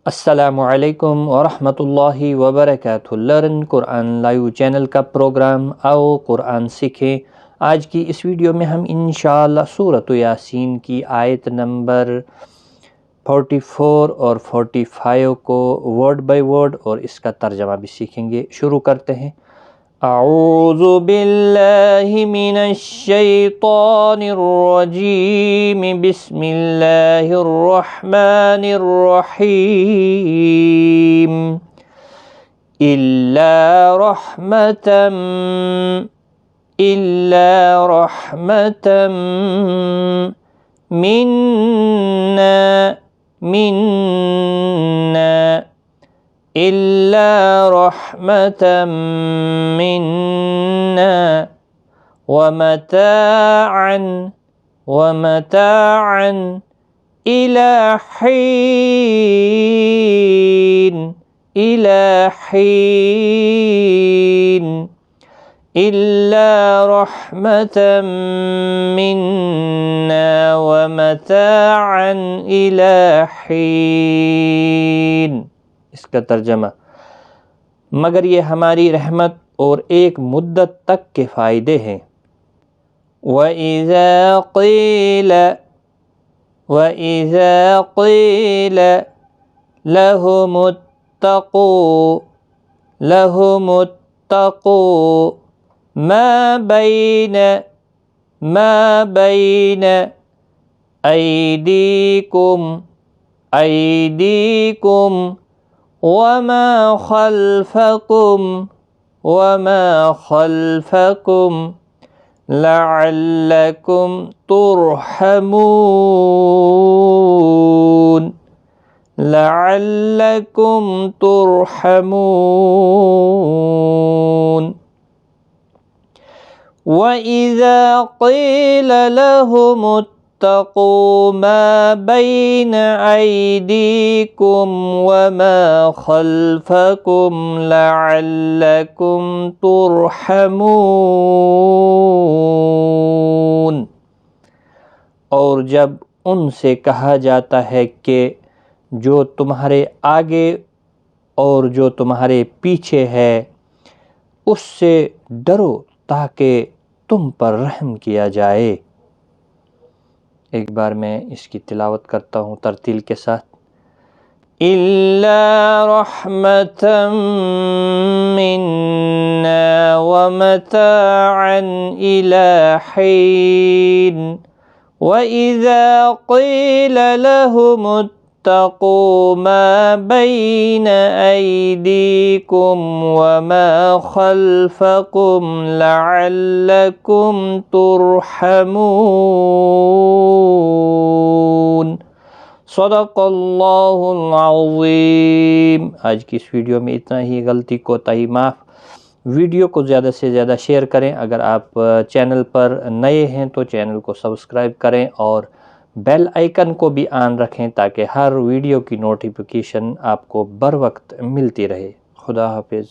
अस्सलामुअलैकुम वरहमतुल्लाहि वबरकातुहू। Learn Quran live channel का प्रोग्राम आओ कुरान सीखें। आज की इस वीडियो में हम इंशाअल्लाह सूरत यासीन की आयत नंबर 44 और 45 को वर्ड बाय वर्ड और इसका तर्जमा भी सीखेंगे। शुरू करते हैं। अऊज़ु बिल्लाहि मिनश शैतानिर रजीम, बिस्मिल्लाहिर रहमानिर रहीम। इल्ला रहमतम मिन्ना इल्ला रहमतम मिन्ना वमताअन इला हीन इल्ला रहमतम मिन्ना वमताअन इला हीन। इसका तर्जमा, मगर ये हमारी रहमत और एक मुद्दत तक के फ़ायदे हैं। वइज़ा क़ील लहुमुत्तक़ू मा बैन ऐदीकुम वमा खल्फकुम लअल्लकुम तुरहमून। वइज़ा क़ील लहुमुत्तक़ू मा बैन ऐदीकुम वमा खल्फकुम लअल्लकुम तुरहमून। और जब उनसे कहा जाता है कि जो तुम्हारे आगे और जो तुम्हारे पीछे है उससे डरो ताकि तुम पर रहम किया जाए। एक बार मैं इसकी तिलावत करता हूँ तरतील के साथ। इल्ला रहमतम मिन्ना वमताअन इला हीन वइज़ा क़ील लहुमुत्तक़ू मा बैन ऐदीकुम वमा खल्फकुम लअल्लकुम तुरहमून। सदक़ल्लाहुल अज़ीम। आज की इस वीडियो में इतना ही। गलती कोताही माफ़। वीडियो को ज़्यादा से ज़्यादा शेयर करें। अगर आप चैनल पर नए हैं तो चैनल को सब्सक्राइब करें और बेल आइकन को भी ऑन रखें ताकि हर वीडियो की नोटिफिकेशन आपको बर वक्त मिलती रहे। खुदा हाफिज़।